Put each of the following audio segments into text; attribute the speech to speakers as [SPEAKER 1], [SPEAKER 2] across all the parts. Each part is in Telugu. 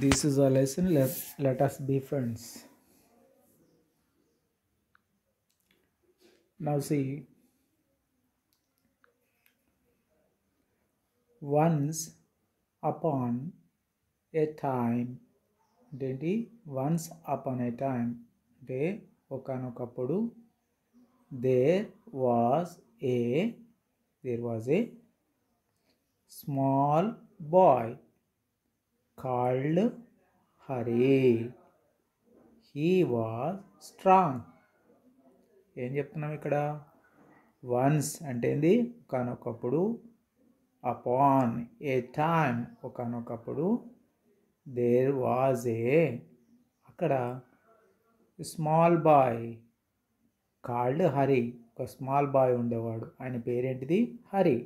[SPEAKER 1] This is a lesson. Let us be friends. Now see, once upon a time, ఏంటి వన్స్ అపాన్ ఏ టైమ్ అంటే ఒకానొకప్పుడు there was a small boy called Hari. He was strong. ఏం చెప్తున్నాం ఇక్కడ? వన్స్ అంటే ఏంది? ఒకానొకప్పుడు. అపాన్ ఏ టైమ్ ఒకానొకప్పుడు. దేర్ వాజ్ ఏ అక్కడ స్మాల్ బాయ్ కాల్డ్ హరి. ఒక స్మాల్ బాయ్ ఉండేవాడు. ఆయన పేరేంటిది? హరి.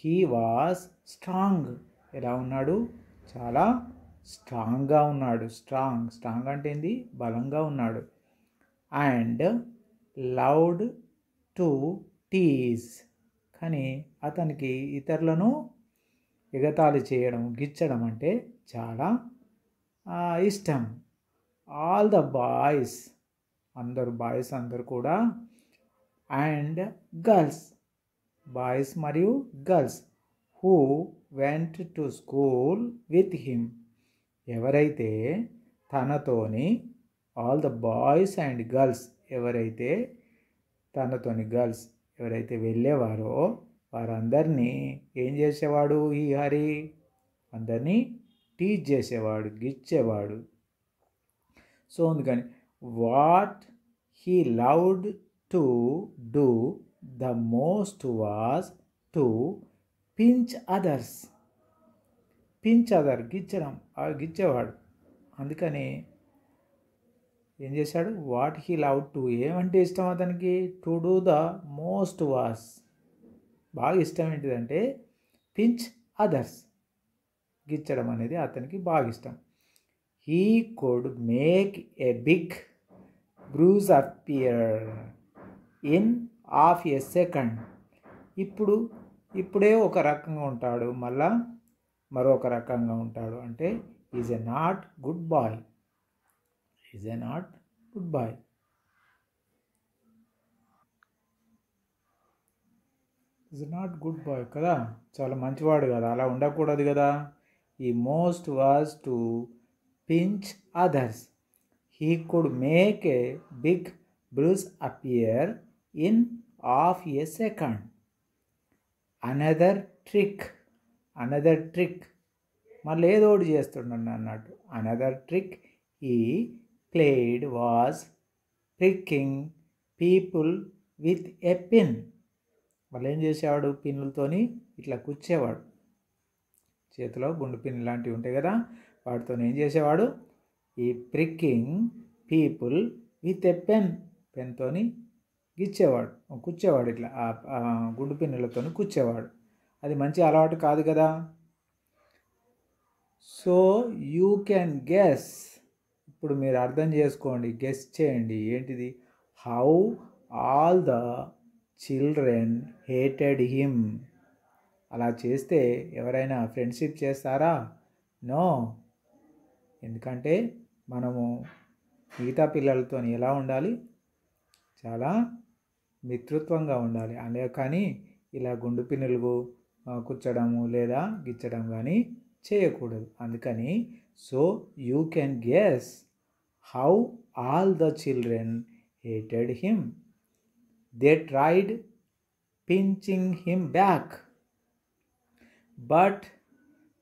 [SPEAKER 1] He was strong. ఎలా ఉన్నాడు? చాలా స్ట్రాంగ్గా ఉన్నాడు. స్ట్రాంగ్ అంటే ఏంది? బలంగా ఉన్నాడు. And loved to tease. కానీ అతనికి ఇతరులను ఎగతాళి చేయడం, గిచ్చడం అంటే చాలా ఇష్టం. ఆల్ ద బాయ్స్, అందరు బాయ్స్ అందరు కూడా, అండ్ గర్ల్స్, బాయ్స్ మరియు girls, who went to school with him, ఎవరైతే తనతోని, all the boys and girls, ఎవరైతే తనతోని గర్ల్స్ ఎవరైతే వెళ్ళేవారో వారందరినీ ఏం చేసేవాడు? ఈ హరి అందరినీ టీచ్ చేసేవాడు, గిచ్చేవాడు. సో అందుకని what he loved to do the most was to pinch others. Pinch other, గిచ్చడం, గిచ్చేవాడు. అందుకని ఏం చేశాడు? వాట్ హీ లవ్ టు, ఏమంటే ఇష్టం అతనికి? To do the most was, బాగా ఇష్టం ఏంటిదంటే పించ్ అదర్స్, గిచ్చడం అనేది అతనికి బాగా ఇష్టం. He could make a big bruise appear in half a second. ఇప్పుడే ఒక రకంగా ఉంటాడు, మళ్ళా మరొక రకంగా ఉంటాడు. అంటే is a not good boy. Is a not good boy. Is not good boy కదా, చాలా మంచివాడు కదా, అలా ఉండకూడదు కదా. ఈ most was to pinch others. He could make a big bruise appear in half a second. Another trick మళ్ళీ ఏదో ఒకటి చేస్తున్నాడు అన్నట్టు. అనదర్ ట్రిక్ ఈ played was pricking people with a pin. వాళ్ళు ఏం చేసేవాడు? పిన్నులతోని ఇట్లా కుచ్చేవాడు. చేతిలో గుండు పిన్ లాంటివి ఉంటాయి కదా, వాటితో ఏం చేసేవాడు? ఈ ప్రిక్కింగ్ పీపుల్ విత్ ఎ పెన్తోని గిచ్చేవాడు, కుచ్చేవాడు. ఇట్లా గుండు పిన్నులతో కుచ్చేవాడు. అది మంచి అలవాటు కాదు కదా. సో యూ కెన్ గెస్, ఇప్పుడు మీరు అర్థం చేసుకోండి, గెస్ చేయండి ఏంటిది? How all the children hated him. అలా చేస్తే ఎవరైనా ఫ్రెండ్షిప్ చేస్తారా? నో. ఎందుకంటే మనము మిగతా పిల్లలతో ఎలా ఉండాలి? చాలా మిత్రుత్వంగా ఉండాలి. అలా కానీ ఇలా గుండు పిన్నులు కుచ్చడము లేదా గిచ్చడం కానీ చేయకూడదు. అందుకని so you can guess how all the children hated him. They tried pinching him back, but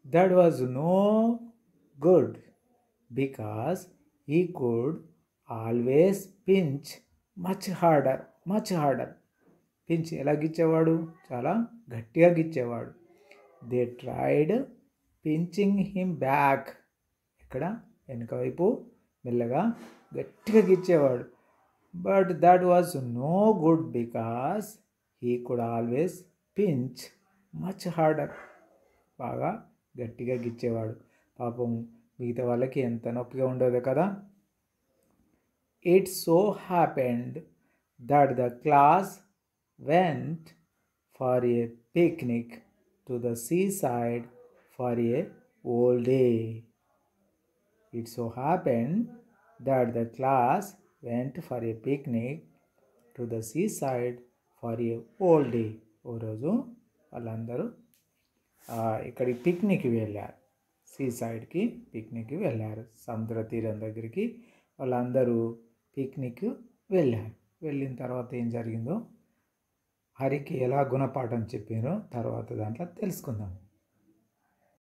[SPEAKER 1] that was no good because he could always pinch much harder. Pinch ఎలా గిచ్చేవాడు? చాలా గట్టిగా గిచ్చేవాడు. They tried pinching him back. ఇక్కడ వెనుక వైపు మెల్లగా గట్టిగా గిచ్చేవాడు. But that was no good because he could always pinch much harder. బాగా గట్టిగా గిచ్చేవాడు. పాపం మిగతా వాళ్ళకి ఎంత నొప్పిగా ఉండదు కదా. It so happened that the class went for a picnic to the seaside for a whole day. It so happen that the class went for a picnic to the seaside for a whole day. ఓ రోజు వాళ్ళందరూ ఇక్కడికి పిక్నిక్కి వెళ్ళారు. సీ సైడ్కి పిక్నిక్కి వెళ్ళారు. సముద్ర తీరం దగ్గరికి వాళ్ళందరూ పిక్నిక్ వెళ్ళారు. వెళ్ళిన తర్వాత ఏం జరిగిందో హరికి ఎలా గుణపాఠం చెప్పారో తర్వాత దాంట్లో తెలుసుకుందాం.